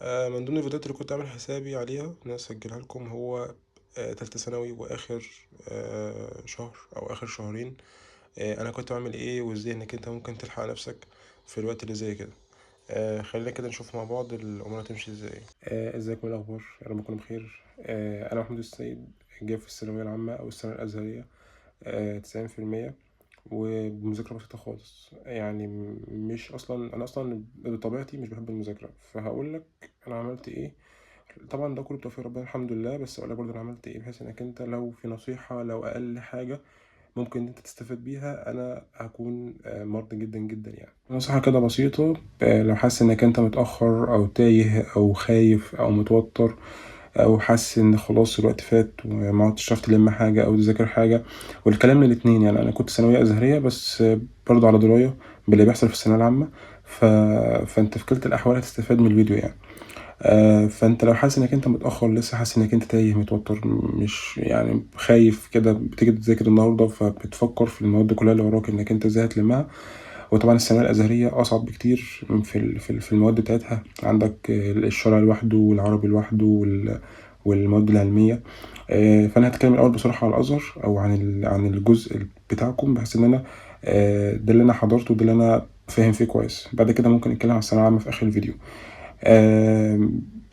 من ضمن الفيديوهات اللي كنت عامل حسابي عليها إن أنا أسجلها لكم هو تالتة ثانوي وآخر شهر أو آخر شهرين. أنا كنت بعمل إيه وإزاي إنك أنت ممكن تلحق نفسك في الوقت اللي زي كده. خلينا كده نشوف مع بعض الأمور هتمشي إزاي. ازيكم، إيه الأخبار؟ يا رب تكونوا بخير. أنا محمود السيد، جاي في الثانوية العامة أو الثانوية الأزهرية 90%، وبمذاكرة بسيطة خالص. يعني مش أصلا أنا أصلا بطبيعتي مش بحب المذاكرة، فهقول لك أنا عملت إيه. طبعا ده كله بتوفيق ربنا الحمد لله، بس اقول لك برضه انا عملت ايه بحيث انك انت لو في نصيحة، لو اقل حاجة ممكن انت تستفاد بيها، انا هكون مرضي جدا جدا. يعني نصيحة كده بسيطة، لو حاسس انك انت متأخر او تايه او خايف او متوتر او حاسس ان خلاص الوقت فات وما عدتش عارف تلم حاجة او تذاكر حاجة، والكلام من الاتنين. يعني انا كنت ثانوية ازهرية بس برضه على دراية باللي بيحصل في الثانوية العامة. فانت في كلتا الاحوال هتستفاد من الفيديو يعني. فانت لو حاسس انك انت متأخر، لسه حاسس انك انت تايه متوتر، مش يعني خايف كده، بتيجي تذاكر النهارده فبتفكر في المواد كلها اللي وراك انك انت ازاي هتلمها. وطبعا الثانوية الأزهرية أصعب بكتير في المواد بتاعتها. عندك الشرع لوحده والعربي لوحده والمواد العلمية. فأنا هتكلم الأول بصراحة على الأزهر أو عن الجزء بتاعكم، بحيث إن أنا ده اللي أنا حضرته، ده اللي أنا فاهم فيه كويس. بعد كده ممكن نتكلم على الثانوية العامة في آخر الفيديو.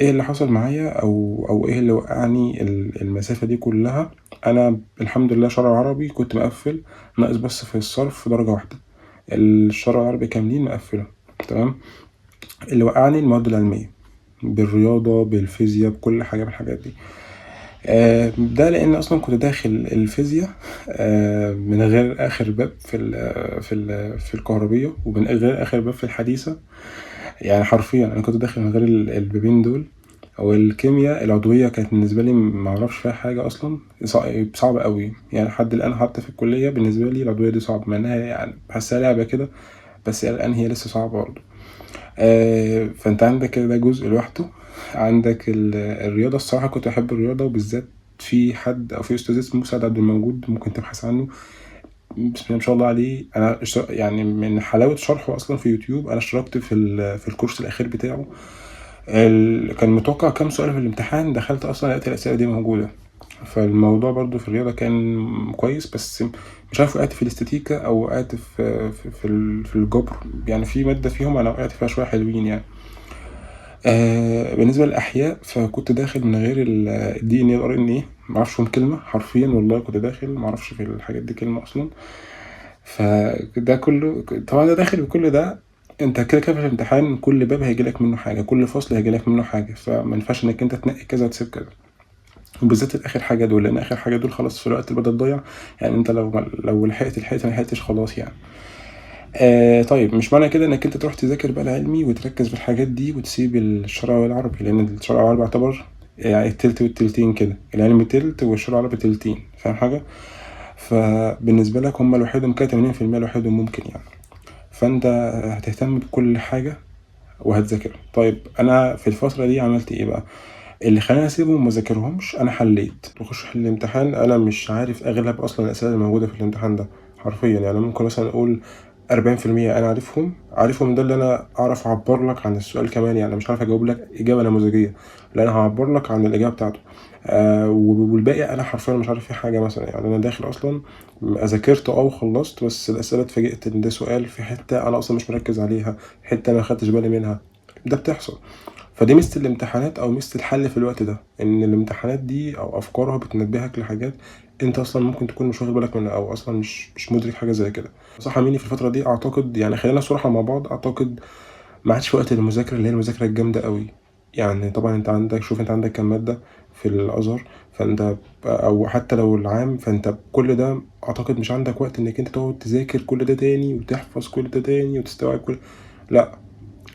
ايه اللي حصل معايا او ايه اللي وقعني المسافة دي كلها. انا الحمد لله شرع عربي كنت مقفل، ناقص بس في الصرف درجة واحدة. الشرع العربي كاملين مقفله تمام. اللي وقعني المواد العلمية، بالرياضة بالفيزياء بكل حاجة من الحاجات دي. ده لان اصلا كنت داخل الفيزياء من غير اخر باب في الكهربية، ومن غير اخر باب في الحديثة. يعني حرفيا انا كنت داخل من غير البابين دول. او الكيمياء العضويه كانت بالنسبه لي ما اعرفش فيها حاجه اصلا، صعبه قوي. يعني لحد الان حتى في الكليه بالنسبه لي العضويه دي صعبه، مع انها يعني بحسها لعبه كده، بس الى الان هي لسه صعبه برضه. فانت عندك كده ده جزء لوحده. عندك الرياضه. الصراحه كنت احب الرياضه، وبالذات في حد او في استاذ اسمه سعد عبد الموجود، ممكن تبحث عنه. بسم الله ما شاء الله عليه. انا يعني من حلاوه شرحه اصلا في يوتيوب انا اشتركت في الكورس الاخير بتاعه. كان متوقع كام سؤال في الامتحان، دخلت اصلا لقيت الاسئله دي موجوده. فالموضوع برضو في الرياضه كان كويس، بس مش عارف وقعت في الاستاتيكا او وقعت في الجبر. يعني في ماده فيهم انا وقعت فيها شويه حلوين يعني. بالنسبه للاحياء فكنت داخل من غير الدي ان اي والار ان ايه، معرفش فيهم كلمه حرفيا والله. كنت داخل معرفش في الحاجات دي كلمه اصلا. فده كله طبعا ده داخل بكل ده. انت كده كده في الامتحان كل باب هيجيلك منه حاجه، كل فصل هيجيلك منه حاجه، فما ينفعش انك انت تنقي كذا وتسيب كذا. وبالذات الاخر حاجه دول، لان اخر حاجه دول خلاص في الوقت اللي بدأ تضيع. يعني انت لو لحقت ما لحقتش خلاص يعني. طيب مش معنى كده انك انت تروح تذاكر بقى العلمي وتركز في الحاجات دي وتسيب الشرع والعربي، لان الشرع والعربي يعتبر يعني التلت والتلتين كده. العلمي تلت والشرع والعربي تلتين، فاهم حاجه؟ فبالنسبه لك هم لوحدهم كده 80% لوحدهم ممكن يعني. فانت هتهتم بكل حاجة وهتذاكر. طيب انا في الفترة دي عملت ايه بقى؟ اللي خلاني اسيبهم وما ذاكرهمش، انا حليت بخش احل الامتحان. انا مش عارف اغلب اصلا الاسئله اللي موجوده في الامتحان ده حرفيا. يعني ممكن مثلا اقول 40% انا عارفهم. ده اللي انا اعرف اعبر لك عن السؤال كمان. يعني مش عارف اجاوب لك اجابه نموذجيه، لا انا هعبر لك عن الاجابه بتاعته. والباقي انا حرفيا مش عارف فيه حاجه. مثلا يعني انا داخل اصلا ذاكرت وخلصت، بس الاسئله اتفاجئت ان ده سؤال في حته انا اصلا مش مركز عليها، حته انا ما خدتش بالي منها. ده بتحصل. فدي ميزة الامتحانات أو ميزة الحل في الوقت ده، إن الامتحانات دي أو أفكارها بتنبهك لحاجات أنت أصلا ممكن تكون مش واخد بالك منها، أو أصلا مش مدرك حاجة زي كده. صح مني في الفترة دي أعتقد، يعني خلينا صراحة مع بعض، أعتقد ما عادش وقت المذاكرة اللي هي المذاكرة الجامدة قوي. يعني طبعا أنت عندك، شوف أنت عندك كام مادة في الأزهر، فأنت أو حتى لو العام، فأنت كل ده أعتقد مش عندك وقت إنك أنت تقعد تذاكر كل ده تاني وتحفظ كل ده تاني وتستوعب كل. لأ،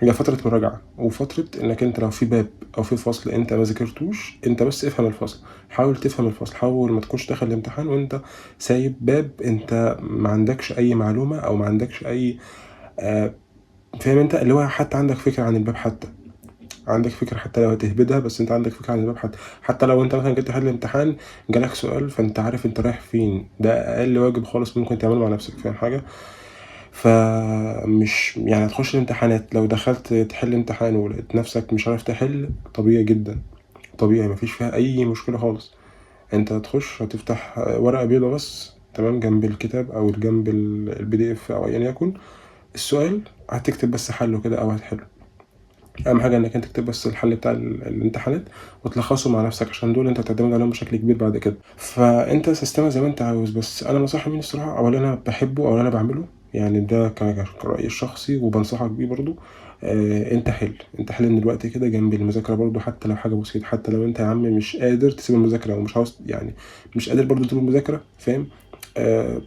هي فترة مراجعة وفترة انك انت لو في باب او في فصل انت ما ذاكرتوش، انت بس افهم الفصل. حاول تفهم الفصل، حاول ما تكونش داخل الامتحان وانت سايب باب انت ما عندكش اي معلومة او ما عندكش اي آه فاهم انت اللي هو حتى عندك فكرة عن الباب، حتى عندك فكرة حتى لو هتهبدها، بس انت عندك فكرة عن الباب. حتى لو انت مثلا جيت تحل الامتحان جالك سؤال فانت عارف انت رايح فين. ده اقل واجب خالص ممكن تعمله مع نفسك، فاهم حاجة؟ فمش يعني هتخش الامتحانات لو دخلت تحل امتحان ولقيت نفسك مش عارف تحل، طبيعي جدا، طبيعي، مفيش فيها اي مشكلة خالص. انت هتخش هتفتح ورقة بيضة بس، تمام، جنب الكتاب او جنب الPDF او ايا يكن السؤال، هتكتب بس حله كده او هتحله. اهم حاجه انك انت تكتب بس الحل بتاع الامتحانات وتلخصه مع نفسك، عشان دول انت هتعتمد عليهم بشكل كبير بعد كده. فانت سيستمها زي ما انت عاوز، بس انا نصيحه مني الصراحه، او اللي انا بحبه او اللي انا بعمله يعني، ده كرأيي الشخصي وبنصحك بيه برضو. انت حل من الوقت كده جنب المذاكره برضو، حتى لو حاجه بسيطه، حتى لو انت يا عم مش قادر تسيب المذاكره ومش عاوز يعني، مش قادر برضو تسيب المذاكره، فاهم؟ آه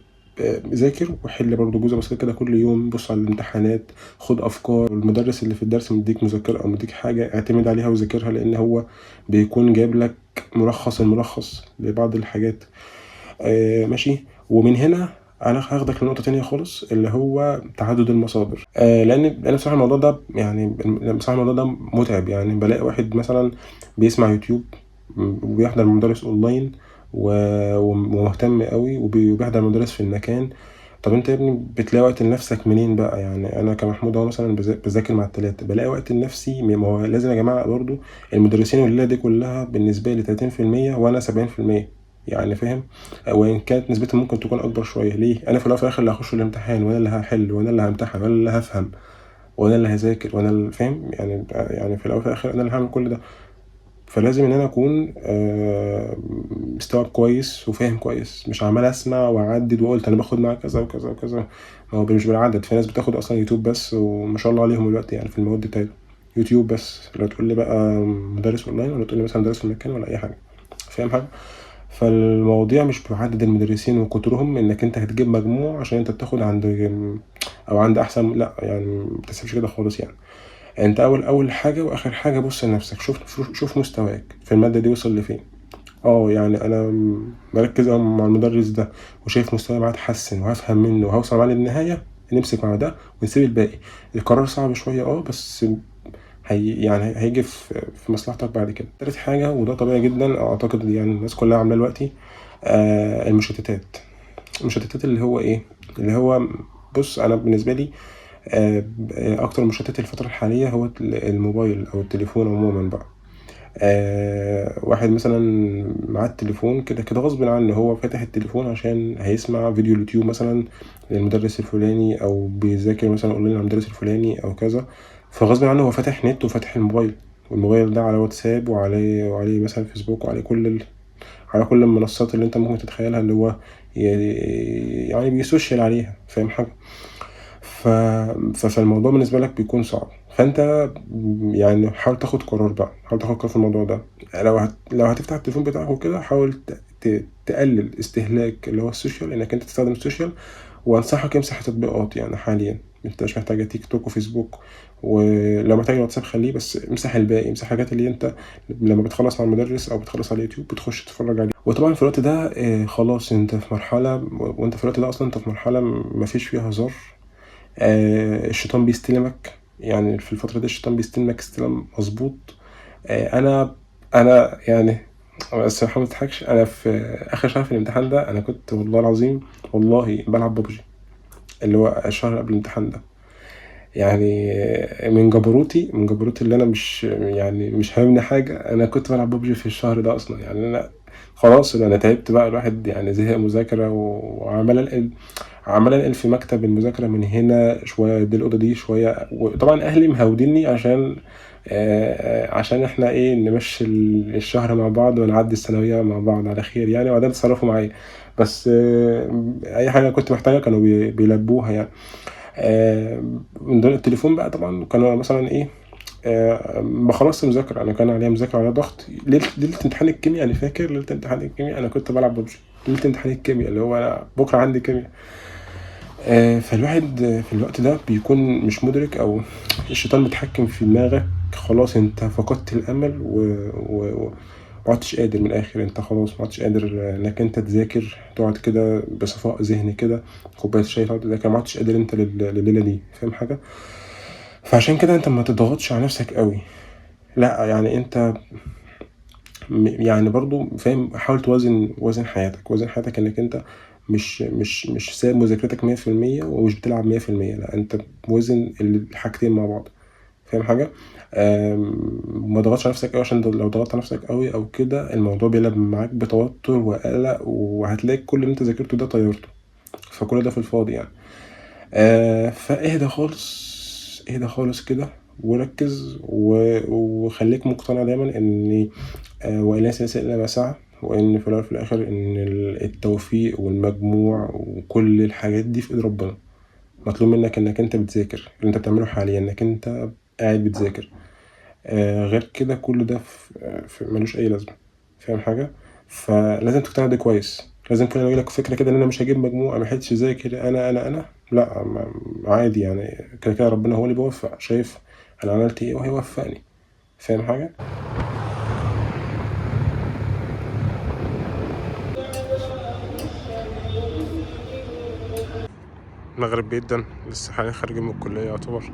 ذاكر وحل برضو جزء بسيط كده كل يوم، بص على الامتحانات، خد افكار المدرس اللي في الدرس، مديك مذكره او مديك حاجه، اعتمد عليها وذاكرها، لان هو بيكون جايب لك ملخص الملخص لبعض الحاجات. ماشي. ومن هنا انا هاخدك لنقطه تانية خالص، اللي هو تعدد المصادر. لان بصراحه الموضوع ده يعني، بصراحه الموضوع ده متعب يعني. بلاقي واحد مثلا بيسمع يوتيوب وبيحضر مدرس اونلاين ومهتم قوي وبيحضر مدرس في المكان. طب انت يا ابني بتلاقي وقت لنفسك منين بقى؟ يعني انا كمحمود اهو مثلا بذاكر مع التلاتة، بلاقي وقت لنفسي؟ ما هو لازم يا جماعه برضو المدرسين والليله دي كلها بالنسبه لي 30% وانا 70%، يعني فاهم؟ وان كانت نسبتهم ممكن تكون اكبر شويه. ليه؟ انا في الاول وفي الاخر اللي هخش الامتحان، وانا اللي هحل، وانا اللي همتحن، وانا اللي هفهم، وانا اللي هذاكر، وانا اللي فاهم يعني في الاول وفي الاخر انا اللي هعمل كل ده. فلازم ان انا اكون مستوعب كويس وفاهم كويس، مش عمال اسمع واعدد وقلت انا باخد معاه كذا وكذا وكذا. ما هو مش بالعدد، في ناس بتاخد اصلا يوتيوب بس وما شاء الله عليهم دلوقتي يعني في المواد بتاعتهم يوتيوب بس. لا تقول لي بقى مدرس اونلاين، ولا تقول لي مثلا مدرس في المكان، ولا اي حاجه، فاهم حاجه؟ فالمواضيع مش بعدد المدرسين وكترهم انك انت هتجيب مجموع عشان انت بتاخد عند او عند احسن، لا يعني ما تحسبش كده خالص يعني. انت اول حاجه واخر حاجه بص لنفسك، شوف مستواك في الماده دي وصل لفين. يعني انا مركز أوي مع المدرس ده وشايف مستواي معاه اتحسن وهفهم منه وهوصل معاه للنهايه، نمسك مع ده ونسيب الباقي. القرار صعب شويه بس يعني هيجي في مصلحتك بعد كده. تالت حاجه وده طبيعي جدا اعتقد يعني الناس كلها عاملاه دلوقتي، المشتتات. المشتتات اللي هو ايه؟ اللي هو بص انا بالنسبه لي اكتر مشتت الفتره الحاليه هو الموبايل او التليفون عموما بقى. واحد مثلا معاه التليفون كده كده غصب عنه، هو فاتح التليفون عشان هيسمع فيديو اليوتيوب مثلا للمدرس الفلاني، او بيذاكر مثلا اونلاين على المدرس الفلاني او كذا. فغصب عنه هو فاتح نت وفاتح الموبايل، والموبايل ده على واتساب وعليه مثلا فيسبوك وعليه على كل المنصات اللي انت ممكن تتخيلها، اللي هو يعني بيسوشيال عليها، فاهم حاجة؟ ف... فالموضوع بالنسبة لك بيكون صعب. فانت يعني حاول تاخد قرار بقى، حاول تاخد قرار في الموضوع ده. لو هتفتح التليفون بتاعك وكده، حاول تقلل استهلاك اللي هو السوشيال، انك انت تستخدم السوشيال. وانصحك امسح تطبيقات يعني حاليا، انت مش محتاجه تيك توك وفيسبوك، ولو محتاج الواتساب خليه، بس امسح الباقي، امسح الحاجات اللي انت لما بتخلص مع المدرس او بتخلص على اليوتيوب بتخش تتفرج عليه. وطبعا في الوقت ده خلاص انت في مرحله، وانت في الوقت ده اصلا انت في مرحله مفيش فيها هزار. الشيطان بيستلمك، يعني في الفتره دي الشيطان بيستلمك استلام مظبوط. انا يعني، بس محمد ما تضحكش، انا في اخر شهر في الامتحان ده انا كنت والله العظيم والله بلعب ببجي، اللي هو الشهر قبل الامتحان ده. يعني من جبروتي اللي انا مش يعني مش هاممني حاجه، انا كنت بلعب ببجي في الشهر ده اصلا. يعني انا خلاص انا تعبت بقى، الواحد يعني زهق مذاكره عمال انقل في مكتب المذاكره من هنا شويه دي الاوضه دي شويه. وطبعا اهلي مهوديني عشان احنا ايه نمشي الشهر مع بعض ونعدي الثانويه مع بعض على خير يعني، وبعدين تصرفوا معايا. بس اي حاجه كنت محتاجها كانوا بيلبوها يعني. من ضمن التليفون بقى طبعا كانوا مثلا ايه، ما خلصت مذاكره، انا كان عليا مذاكره على ضغط ليله امتحان الكيمياء. انا فاكر ليله امتحان الكيمياء انا كنت بلعب ببجي، ليله امتحان الكيمياء اللي هو انا بكره عندي كيمياء. فالواحد في الوقت ده بيكون مش مدرك، او الشيطان متحكم في دماغك، خلاص انت فقدت الامل ومعدتش قادر من الاخر. انت خلاص معدتش قادر انك انت تذاكر، تقعد كده بصفاء ذهني كده، كوبايه شاي تقعد تذاكر، معدتش قادر انت لليله دي، فاهم حاجه؟ فعشان كده انت ما تضغطش على نفسك قوي، لا يعني انت يعني برضو فاهم، حاول وزن حياتك انك انت مش سايب مذاكرتك 100% ومش بتلعب 100%، لأ أنت موازن الحاجتين مع بعض، فاهم حاجة؟ ما تضغطش على نفسك أوي، عشان لو ضغطت على نفسك أوي أو كده الموضوع بيقلب معاك بتوتر وقلق، وهتلاقي كل اللي أنت ذاكرته ده طيرته، فكل ده في الفاضي يعني. فاهدى خالص، اهدى خالص كده وركز وخليك مقتنع دايما ان وإلى سلسلة إلى ما سعى، وإن في الأول وفي الآخر إن التوفيق والمجموع وكل الحاجات دي في إيد ربنا. مطلوب منك إنك أنت بتذاكر، اللي أنت بتعمله حاليا إنك أنت قاعد بتذاكر. غير كده كل ده ملوش أي لازمة، فاهم حاجة؟ فلازم تقتنع ده كويس. لازم كل ما يجيلك فكرة كده إن أنا مش هجيب مجموع، ملحقتش أذاكر، أنا لأ، عادي يعني، كده كده ربنا هو اللي بيوفق. شايف أنا عملت إيه وهيوفقني، فاهم حاجة؟ مغرب جدا، لسه حاليا خارجين من الكلية يعتبر.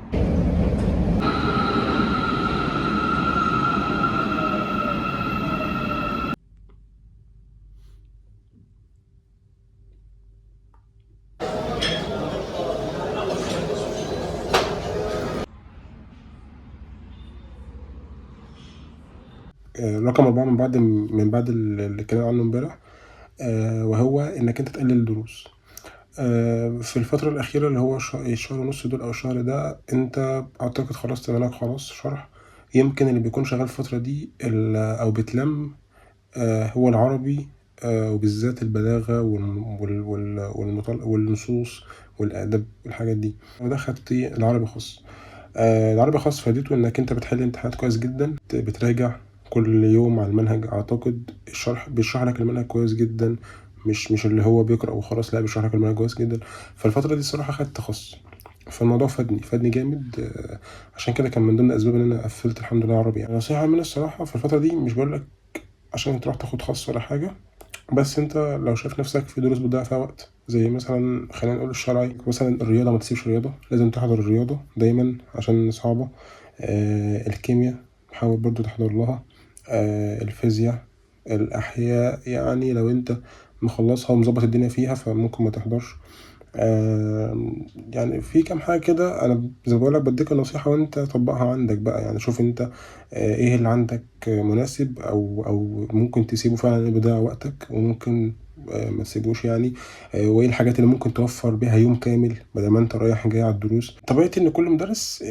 رقم 4 من بعد اللي اتكلمنا عنه امبارح، وهو إنك أنت تقلل الدروس. في الفترة الأخيرة اللي هو الشهر ونص دول أو الشهر ده، أنت أعتقد خلاص تمامك خلاص شرح. يمكن اللي بيكون شغال الفترة دي أو بتلم هو العربي، وبالذات البلاغة والنصوص والأدب والحاجات دي. وده خدتي العربي خاص. العربي خاص فايدته إنك أنت بتحل امتحانات كويس جدا، بتراجع كل يوم على المنهج. أعتقد بيشرح لك المنهج كويس جدا، مش اللي هو بيقرأ وخلاص، لا بيشرح لك المنهج كويس جدا. فالفترة دي الصراحة خدت خاص، فالموضوع فادني جامد. عشان كده كان من ضمن الأسباب إن أنا قفلت الحمد لله عربي يعني. نصيحة مني الصراحة في الفترة دي، مش بقولك عشان تروح تاخد خاص ولا حاجة، بس انت لو شايف نفسك في دروس بتضيع فيها وقت، زي مثلا خلينا نقول الشرعي، مثلا الرياضة، ما تسيبش الرياضة، لازم تحضر الرياضة دايما عشان صعبة. الكيمياء حاول برضو تحضر لها. الفيزياء، الأحياء يعني لو انت مخلصها ومظبط الدنيا فيها فممكن ما تحضرش. يعني في كام حاجة كده أنا زي ما بقولك بديك النصيحة وأنت طبقها عندك بقى، يعني شوف أنت إيه اللي عندك مناسب، أو ممكن تسيبه فعلا اللي بيضيع وقتك، وممكن ما تسيبوش يعني. وإيه الحاجات اللي ممكن توفر بيها يوم كامل بدل ما أنت رايح جاي على الدروس. طبيعتي إن كل مدرس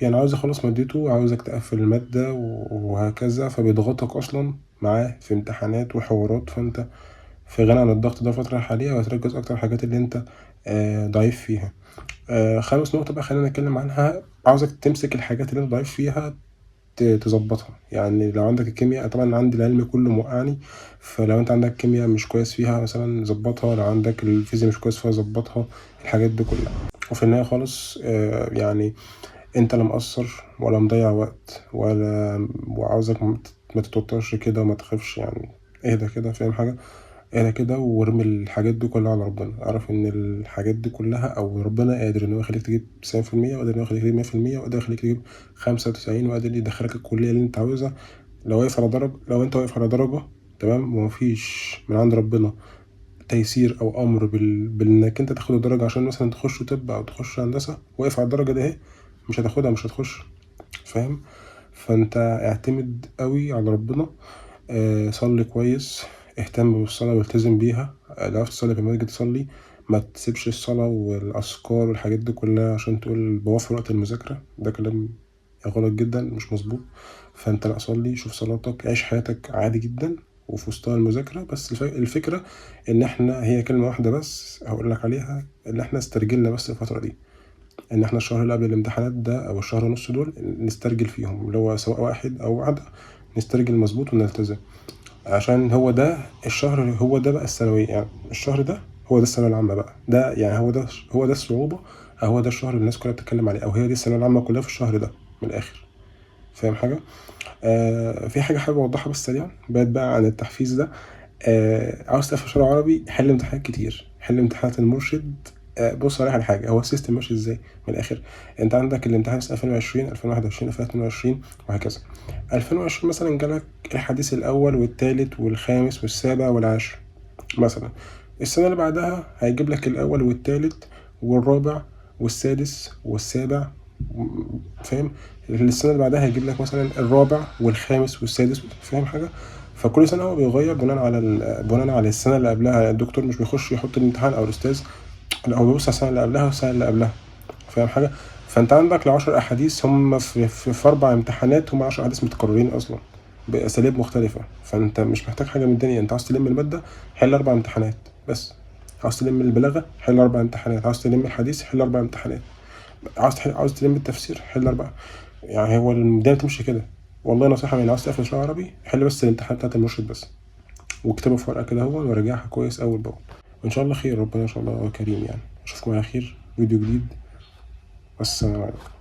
يعني عاوز يخلص مادته، عاوزك تقفل المادة وهكذا، فبيضغطك أصلا معاه في امتحانات وحوارات، فأنت في غنى عن الضغط ده الفترة الحالية، وهتركز أكتر الحاجات اللي أنت ضعيف فيها. خامس نقطة بقى خلينا نتكلم عنها، عاوزك تمسك الحاجات اللي أنت ضعيف فيها تظبطها. يعني لو عندك الكيمياء، طبعا عندي العلم كله موقعني، فلو أنت عندك كيمياء مش كويس فيها مثلا ظبطها، لو عندك الفيزياء مش كويس فيها ظبطها، الحاجات دي كلها. وفي النهاية خالص يعني أنت لا مقصر ولا مضيع وقت وعاوزك ما تتوترش كده وما تخافش يعني. اهدى كده، فاهم حاجة؟ اهدى كده وارمي الحاجات دي كلها على ربنا. اعرف ان الحاجات دي كلها، او ربنا قادر ان هو يخليك تجيب 90%، وقادر ان هو يخليك تجيب 100%، وقادر يخليك تجيب 95، وقادر يدخلك الكلية اللي انت عاوزها. لو انت واقف على درجة تمام، ومفيش من عند ربنا تيسير او امر بانك انت تاخد الدرجة عشان مثلا تخش طب او تخش هندسة، واقف على الدرجة دي اهي، مش هتاخدها، مش هتخش، فاهم؟ فانت اعتمد قوي على ربنا. صلي كويس، اهتم بالصلاة والتزم بيها. لو عرفت تصلي في المسجد تصلي، ما تسيبش الصلاة والأذكار والحاجات دي كلها عشان تقول بوفر وقت المذاكرة. ده كلام غلط جدا، مش مظبوط. فانت لا، صلي، شوف صلاتك، عيش حياتك عادي جدا وفي وسطها المذاكرة. بس الفكرة ان احنا هي كلمة واحدة بس هقول لك عليها، اللي احنا استرجلنا بس الفترة دي، ان احنا الشهر اللي قبل الامتحانات ده او الشهر ونص دول نسترجل فيهم، اللي هو سواء واحد او واحدة، نسترجل مظبوط ونلتزم. عشان هو ده الشهر، هو ده بقى الثانوية يعني. الشهر ده هو ده الثانوية العامة بقى، ده يعني هو ده الصعوبة، أو هو ده الشهر اللي الناس كلها بتتكلم عليه، أو هي دي الثانوية العامة كلها في الشهر ده من الآخر، فاهم حاجة؟ في حاجة حابب أوضحها بس سريعا بعد بقى عن التحفيز ده. عاوز تقفل شهر عربي، حل امتحانات كتير، حل امتحانات المرشد. بص على حاجة، هو السيستم ماشي ازاي من الآخر. انت عندك الامتحان في 2020، 2021، 2022 وهكذا. 2020 مثلا جالك الحديث الأول والتالت والخامس والسابع والعاشر مثلا. السنة اللي بعدها هيجيب لك الأول والتالت والرابع والسادس والسابع، فاهم؟ السنة اللي بعدها هيجيب لك مثلا الرابع والخامس والسادس، فاهم حاجة؟ فكل سنة هو بيغير بناء على بناء على السنة اللي قبلها. يعني الدكتور مش بيخش يحط الامتحان أو الأستاذ، لا هو بيبص على السنة اللي قبلها والسنة اللي قبلها، فاهم حاجة؟ فأنت عندك ال10 أحاديث هم في 4 امتحانات، هم 10 أحاديث متكررين أصلا بأساليب مختلفة. فأنت مش محتاج حاجة من الدنيا. أنت عاوز تلم المادة، حل 4 امتحانات بس. عاوز تلم البلاغة، حل 4 امتحانات. عاوز تلم الحديث، حل 4 امتحانات. عاوز تلم التفسير، حل 4. يعني هو الدنيا بتمشي كده. والله نصيحة مني، عاوز تقفل شوية عربي، حل بس الامتحان بتاعت المرشد بس، واكتبها في ورقة كده هو، وراجعها كويس أول بأول، وإن شاء الله خير. ربنا إن شاء الله كريم يعني. أشوفكم على خير، فيديو جديد. والسلام عليكم.